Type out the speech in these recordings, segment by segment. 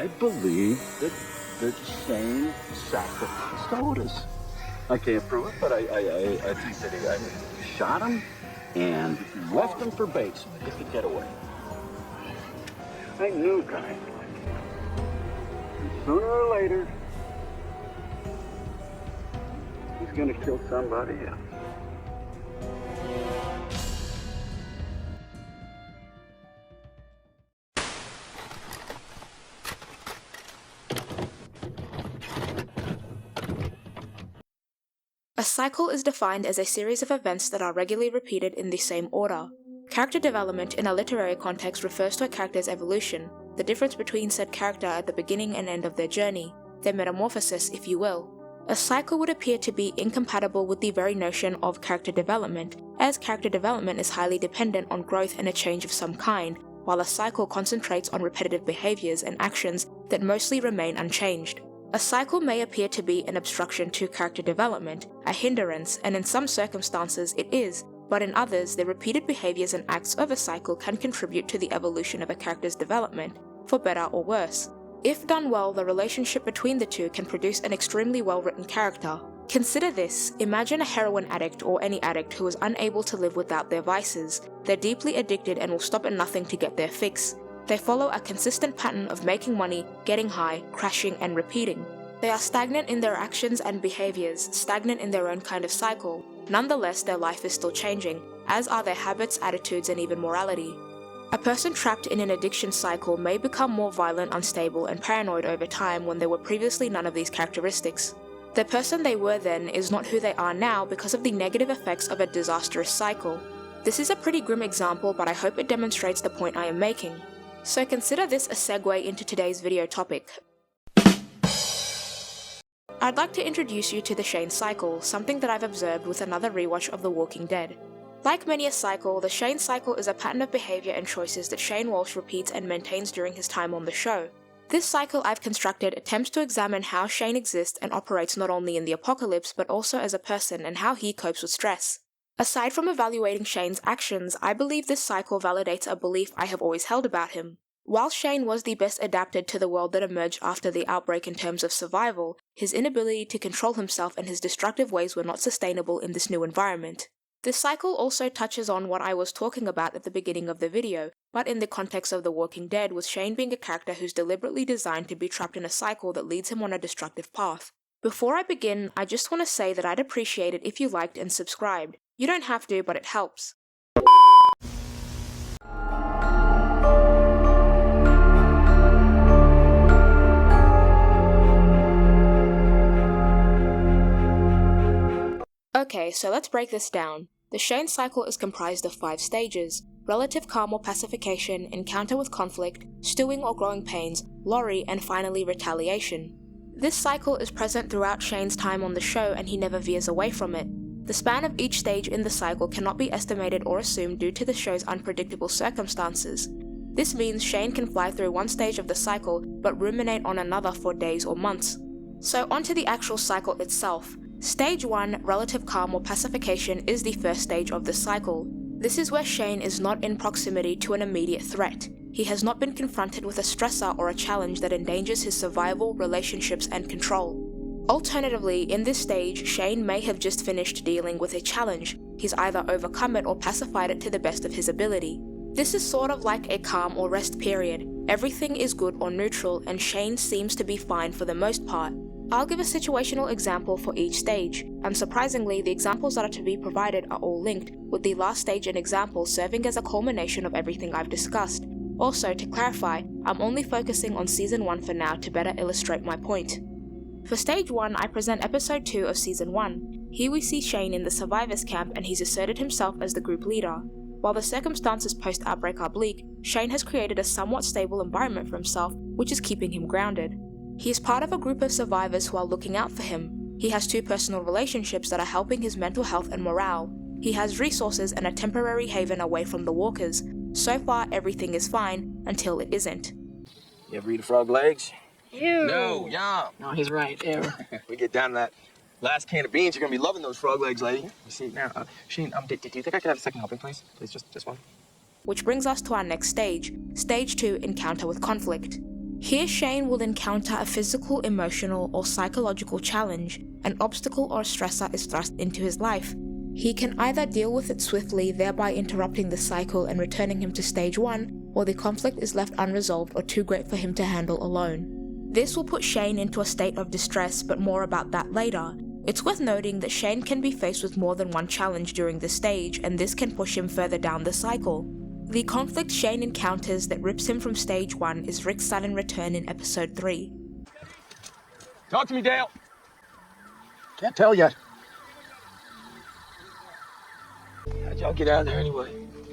I believe that Shane sacrificed Otis. I can't prove it, but I think that he shot him and left him for bait so he could get away. I knew, guys. Sooner or later, he's gonna kill somebody else. A cycle is defined as a series of events that are regularly repeated in the same order. Character development in a literary context refers to a character's evolution, the difference between said character at the beginning and end of their journey, their metamorphosis, if you will. A cycle would appear to be incompatible with the very notion of character development, as character development is highly dependent on growth and a change of some kind, while a cycle concentrates on repetitive behaviors and actions that mostly remain unchanged. A cycle may appear to be an obstruction to character development, a hindrance, and in some circumstances it is, but in others the repeated behaviors and acts of a cycle can contribute to the evolution of a character's development, for better or worse. If done well, the relationship between the two can produce an extremely well-written character. Consider this: imagine a heroin addict or any addict who is unable to live without their vices. They're deeply addicted and will stop at nothing to get their fix. They follow a consistent pattern of making money, getting high, crashing, and repeating. They are stagnant in their actions and behaviors, stagnant in their own kind of cycle. Nonetheless, their life is still changing, as are their habits, attitudes, and even morality. A person trapped in an addiction cycle may become more violent, unstable, and paranoid over time when there were previously none of these characteristics. The person they were then is not who they are now because of the negative effects of a disastrous cycle. This is a pretty grim example, but I hope it demonstrates the point I am making. So consider this a segue into today's video topic. I'd like to introduce you to the Shane cycle, something that I've observed with another rewatch of The Walking Dead. Like many a cycle, the Shane cycle is a pattern of behavior and choices that Shane Walsh repeats and maintains during his time on the show. This cycle I've constructed attempts to examine how Shane exists and operates not only in the apocalypse but also as a person and how he copes with stress. Aside from evaluating Shane's actions, I believe this cycle validates a belief I have always held about him. While Shane was the best adapted to the world that emerged after the outbreak in terms of survival, his inability to control himself and his destructive ways were not sustainable in this new environment. This cycle also touches on what I was talking about at the beginning of the video, but in the context of The Walking Dead, with Shane being a character who's deliberately designed to be trapped in a cycle that leads him on a destructive path. Before I begin, I just want to say that I'd appreciate it if you liked and subscribed. You don't have to, but it helps. Okay, so let's break this down. The Shane cycle is comprised of 5 stages: relative calm or pacification, encounter with conflict, stewing or growing pains, lorry, and finally retaliation. This cycle is present throughout Shane's time on the show and he never veers away from it. The span of each stage in the cycle cannot be estimated or assumed due to the show's unpredictable circumstances. This means Shane can fly through one stage of the cycle but ruminate on another for days or months. So onto the actual cycle itself. Stage 1, relative calm or pacification, is the first stage of the cycle. This is where Shane is not in proximity to an immediate threat. He has not been confronted with a stressor or a challenge that endangers his survival, relationships, and control. Alternatively, in this stage, Shane may have just finished dealing with a challenge. He's either overcome it or pacified it to the best of his ability. This is sort of like a calm or rest period. Everything is good or neutral, and Shane seems to be fine for the most part. I'll give a situational example for each stage. Unsurprisingly, the examples that are to be provided are all linked, with the last stage and example serving as a culmination of everything I've discussed. Also, to clarify, I'm only focusing on Season 1 for now to better illustrate my point. For Stage 1, I present Episode 2 of Season 1. Here we see Shane in the survivors camp and he's asserted himself as the group leader. While the circumstances post-outbreak are bleak, Shane has created a somewhat stable environment for himself, which is keeping him grounded. He is part of a group of survivors who are looking out for him. He has 2 personal relationships that are helping his mental health and morale. He has resources and a temporary haven away from the walkers. So far, everything is fine, until it isn't. You ever eat frog legs? Ew. No, yum. No, he's right. Ew. We get down to that last can of beans, you're gonna be loving those frog legs, lady. You see, now, Shane, do you think I could have a second helping, please? Please, just one. Which brings us to our next stage, Stage 2, Encounter with Conflict. Here Shane will encounter a physical, emotional, or psychological challenge, an obstacle or a stressor is thrust into his life. He can either deal with it swiftly, thereby interrupting the cycle and returning him to stage 1, or the conflict is left unresolved or too great for him to handle alone. This will put Shane into a state of distress, but more about that later. It's worth noting that Shane can be faced with more than one challenge during this stage, and this can push him further down the cycle. The conflict Shane encounters that rips him from stage 1 is Rick's sudden return in episode 3. Talk to me, Dale. Can't tell yet. How'd y'all get out of there anyway?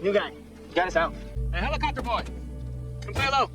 New guy. You got us out. Hey, helicopter boy, come say hello.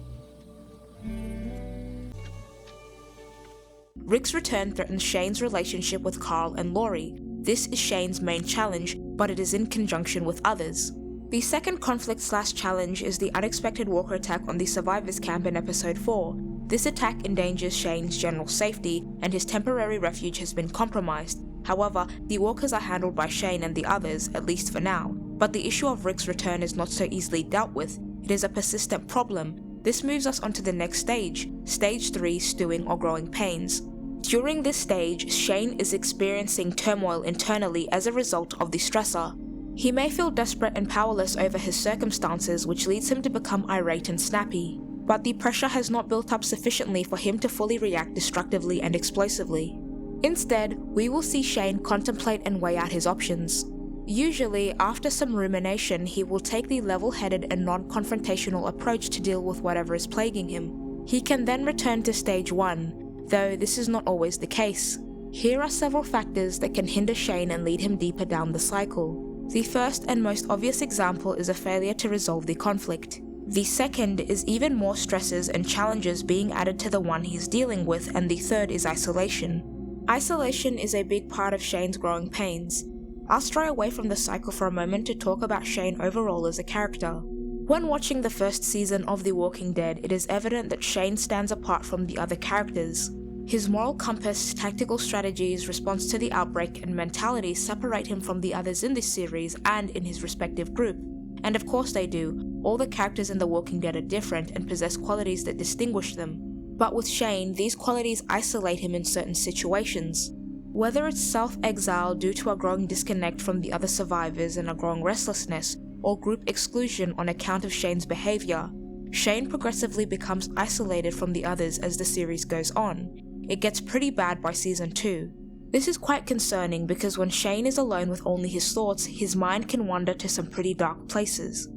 Rick's return threatens Shane's relationship with Carl and Laurie. This is Shane's main challenge, but it is in conjunction with others. The second conflict/challenge is the unexpected walker attack on the survivors camp in episode 4. This attack endangers Shane's general safety, and his temporary refuge has been compromised. However, the walkers are handled by Shane and the others, at least for now. But the issue of Rick's return is not so easily dealt with. It is a persistent problem. This moves us onto the next stage, stage 3, stewing or growing pains. During this stage, Shane is experiencing turmoil internally as a result of the stressor. He may feel desperate and powerless over his circumstances, which leads him to become irate and snappy. But the pressure has not built up sufficiently for him to fully react destructively and explosively. Instead, we will see Shane contemplate and weigh out his options. Usually, after some rumination, he will take the level-headed and non-confrontational approach to deal with whatever is plaguing him. He can then return to stage 1, though this is not always the case. Here are several factors that can hinder Shane and lead him deeper down the cycle. The first and most obvious example is a failure to resolve the conflict. The second is even more stresses and challenges being added to the one he's dealing with, and the third is isolation. Isolation is a big part of Shane's growing pains. I'll stray away from the cycle for a moment to talk about Shane overall as a character. When watching the first season of The Walking Dead, it is evident that Shane stands apart from the other characters. His moral compass, tactical strategies, response to the outbreak, and mentality separate him from the others in this series and in his respective group. And of course they do. All the characters in The Walking Dead are different and possess qualities that distinguish them. But with Shane, these qualities isolate him in certain situations. Whether it's self-exile due to a growing disconnect from the other survivors and a growing restlessness, or group exclusion on account of Shane's behaviour, Shane progressively becomes isolated from the others as the series goes on. It gets pretty bad by season 2. This is quite concerning because when Shane is alone with only his thoughts, his mind can wander to some pretty dark places.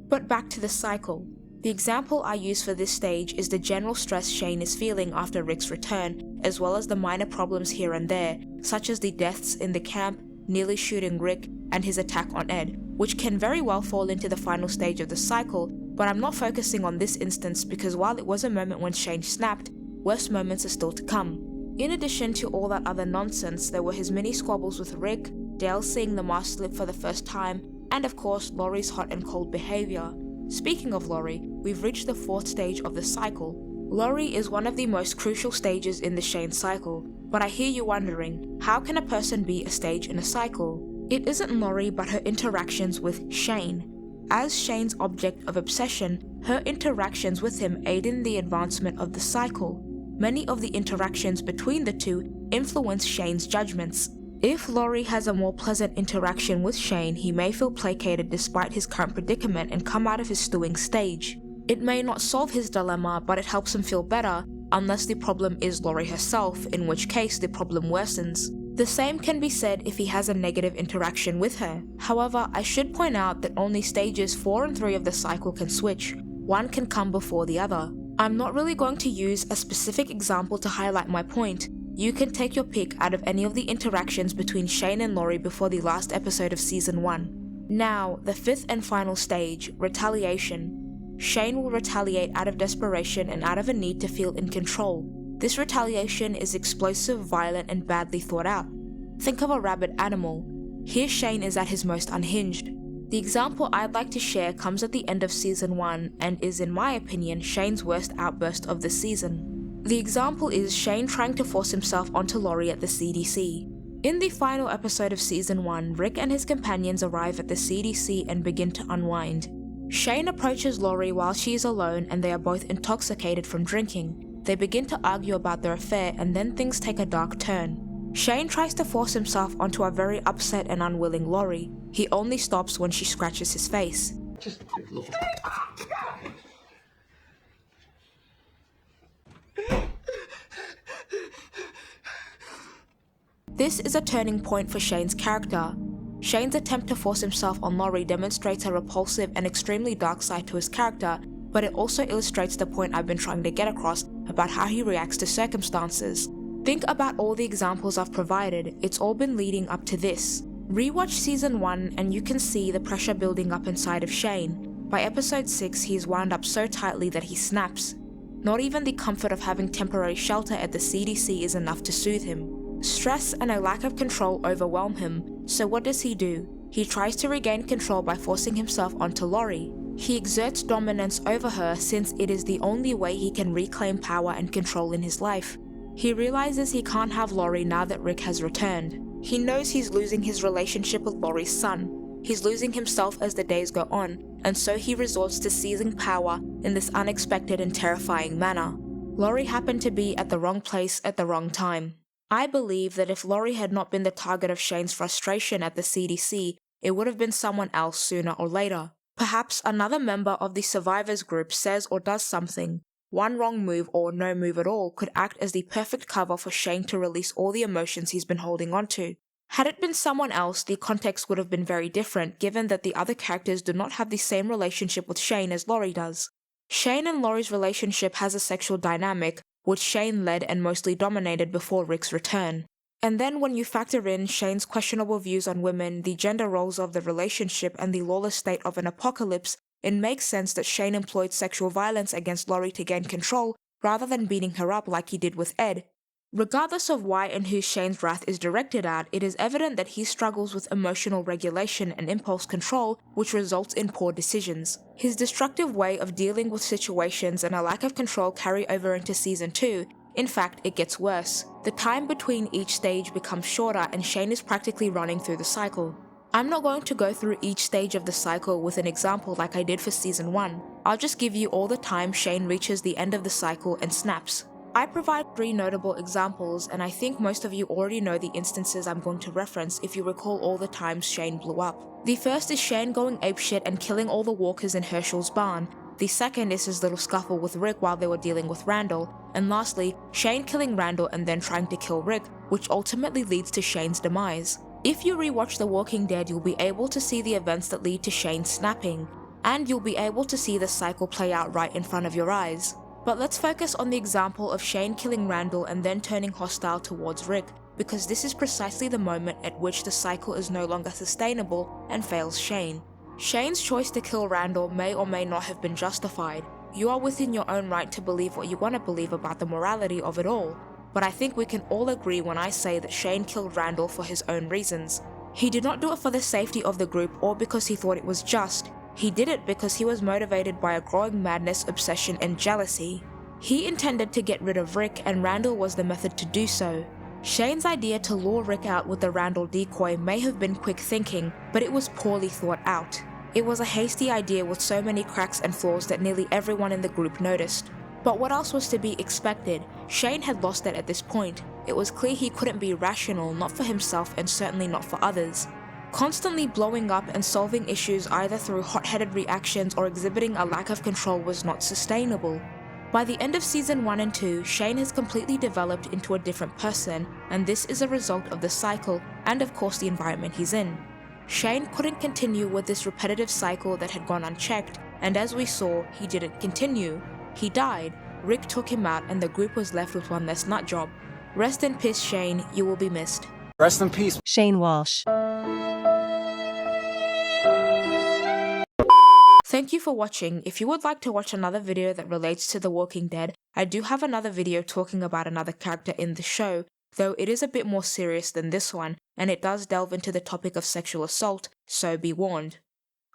But back to the cycle. The example I use for this stage is the general stress Shane is feeling after Rick's return, as well as the minor problems here and there, such as the deaths in the camp, nearly shooting Rick, and his attack on Ed, which can very well fall into the final stage of the cycle, but I'm not focusing on this instance because while it was a moment when Shane snapped, worse moments are still to come. In addition to all that other nonsense, there were his mini squabbles with Rick, Dale seeing the mask slip for the first time, and of course Laurie's hot and cold behaviour. Speaking of Laurie, we've reached the 4th stage of the cycle. Laurie is one of the most crucial stages in the Shane cycle, but I hear you wondering, how can a person be a stage in a cycle? It isn't Laurie but her interactions with Shane. As Shane's object of obsession, her interactions with him aid in the advancement of the cycle. Many of the interactions between the two influence Shane's judgments. If Laurie has a more pleasant interaction with Shane, he may feel placated despite his current predicament and come out of his stewing stage. It may not solve his dilemma, but it helps him feel better, unless the problem is Laurie herself, in which case the problem worsens. The same can be said if he has a negative interaction with her. However, I should point out that only stages 4 and 3 of the cycle can switch. One can come before the other. I'm not really going to use a specific example to highlight my point. You can take your pick out of any of the interactions between Shane and Laurie before the last episode of season 1. Now, the 5th and final stage, retaliation. Shane will retaliate out of desperation and out of a need to feel in control. This retaliation is explosive, violent, and badly thought out. Think of a rabid animal. Here Shane is at his most unhinged. The example I'd like to share comes at the end of season 1 and is, in my opinion, Shane's worst outburst of the season. The example is Shane trying to force himself onto Laurie at the CDC. In the final episode of season 1, Rick and his companions arrive at the CDC and begin to unwind. Shane approaches Laurie while she is alone and they are both intoxicated from drinking. They begin to argue about their affair and then things take a dark turn. Shane tries to force himself onto a very upset and unwilling Laurie. He only stops when she scratches his face. This is a turning point for Shane's character. Shane's attempt to force himself on Laurie demonstrates a repulsive and extremely dark side to his character, but it also illustrates the point I've been trying to get across about how he reacts to circumstances. Think about all the examples I've provided, it's all been leading up to this. Rewatch season 1 and you can see the pressure building up inside of Shane. By episode 6 he is wound up so tightly that he snaps. Not even the comfort of having temporary shelter at the CDC is enough to soothe him. Stress and a lack of control overwhelm him, so what does he do? He tries to regain control by forcing himself onto Laurie. He exerts dominance over her since it is the only way he can reclaim power and control in his life. He realizes he can't have Laurie now that Rick has returned. He knows he's losing his relationship with Laurie's son. He's losing himself as the days go on, and so he resorts to seizing power in this unexpected and terrifying manner. Laurie happened to be at the wrong place at the wrong time. I believe that if Laurie had not been the target of Shane's frustration at the CDC, it would have been someone else sooner or later. Perhaps another member of the survivors group says or does something. One wrong move or no move at all could act as the perfect cover for Shane to release all the emotions he's been holding onto. Had it been someone else, the context would have been very different given that the other characters do not have the same relationship with Shane as Laurie does. Shane and Laurie's relationship has a sexual dynamic, which Shane led and mostly dominated before Rick's return. And then when you factor in Shane's questionable views on women, the gender roles of the relationship, and the lawless state of an apocalypse, it makes sense that Shane employed sexual violence against Laurie to gain control, rather than beating her up like he did with Ed. Regardless of why and who Shane's wrath is directed at, it is evident that he struggles with emotional regulation and impulse control, which results in poor decisions. His destructive way of dealing with situations and a lack of control carry over into season 2. In fact, it gets worse. The time between each stage becomes shorter and Shane is practically running through the cycle. I'm not going to go through each stage of the cycle with an example like I did for season 1. I'll just give you all the time Shane reaches the end of the cycle and snaps. I provide 3 notable examples, and I think most of you already know the instances I'm going to reference if you recall all the times Shane blew up. The first is Shane going apeshit and killing all the walkers in Herschel's barn. The second is his little scuffle with Rick while they were dealing with Randall. And lastly, Shane killing Randall and then trying to kill Rick, which ultimately leads to Shane's demise. If you rewatch The Walking Dead, you'll be able to see the events that lead to Shane snapping, and you'll be able to see the cycle play out right in front of your eyes. But let's focus on the example of Shane killing Randall and then turning hostile towards Rick, because this is precisely the moment at which the cycle is no longer sustainable and fails Shane. Shane's choice to kill Randall may or may not have been justified. You are within your own right to believe what you want to believe about the morality of it all, but I think we can all agree when I say that Shane killed Randall for his own reasons. He did not do it for the safety of the group or because he thought it was just. He did it because he was motivated by a growing madness, obsession, and jealousy. He intended to get rid of Rick, and Randall was the method to do so. Shane's idea to lure Rick out with the Randall decoy may have been quick thinking, but it was poorly thought out. It was a hasty idea with so many cracks and flaws that nearly everyone in the group noticed. But what else was to be expected? Shane had lost it at this point. It was clear he couldn't be rational, not for himself and certainly not for others. Constantly blowing up and solving issues either through hot-headed reactions or exhibiting a lack of control was not sustainable. By the end of season 1 and 2, Shane has completely developed into a different person, and this is a result of the cycle and of course the environment he's in. Shane couldn't continue with this repetitive cycle that had gone unchecked, and as we saw, he didn't continue. He died, Rick took him out, and the group was left with one less nut job. Rest in peace, Shane, you will be missed. Rest in peace, Shane Walsh. Thank you for watching. If you would like to watch another video that relates to The Walking Dead, I do have another video talking about another character in the show, though it is a bit more serious than this one, and it does delve into the topic of sexual assault, so be warned.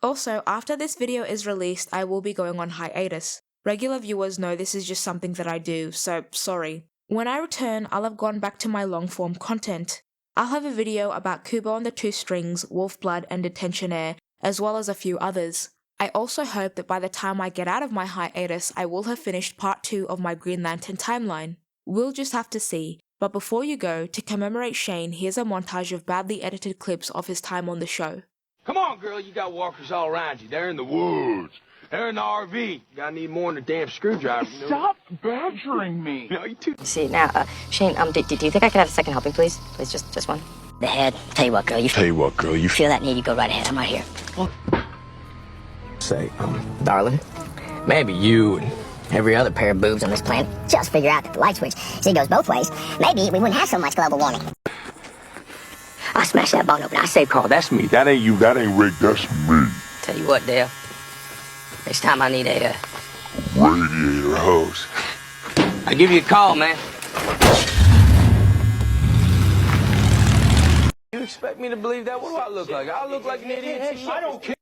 Also, after this video is released, I will be going on hiatus. Regular viewers know this is just something that I do, so sorry. When I return, I'll have gone back to my long-form content. I'll have a video about Kubo and the Two Strings, Wolf Blood, and Detention Air, as well as a few others. I also hope that by the time I get out of my hiatus, I will have finished part 2 of my Green Lantern timeline. We'll just have to see, but before you go, to commemorate Shane, here's a montage of badly edited clips of his time on the show. Come on, girl, you got walkers all around you. They're in the woods. They're in the RV. You gotta need more than a damn screwdriver. You know? Stop badgering me. No, you too. See, now, Shane, do you think I could have a second helping, please? Please, just one. The head. Tell you what, girl, you feel that need, you go right ahead. I'm right here. Say, darling, maybe you and every other pair of boobs on this planet Just figure out that the light switch, see, goes both ways. Maybe we wouldn't have so much global warming. I smashed that bone open. I say, Carl, that's me. That ain't you, that ain't Rick, that's me. tell you what, Dale. Next time I need a, Radiator hose. I'll give you a call, man. You expect me to believe that? What do I look like? I look like an idiot. I don't care.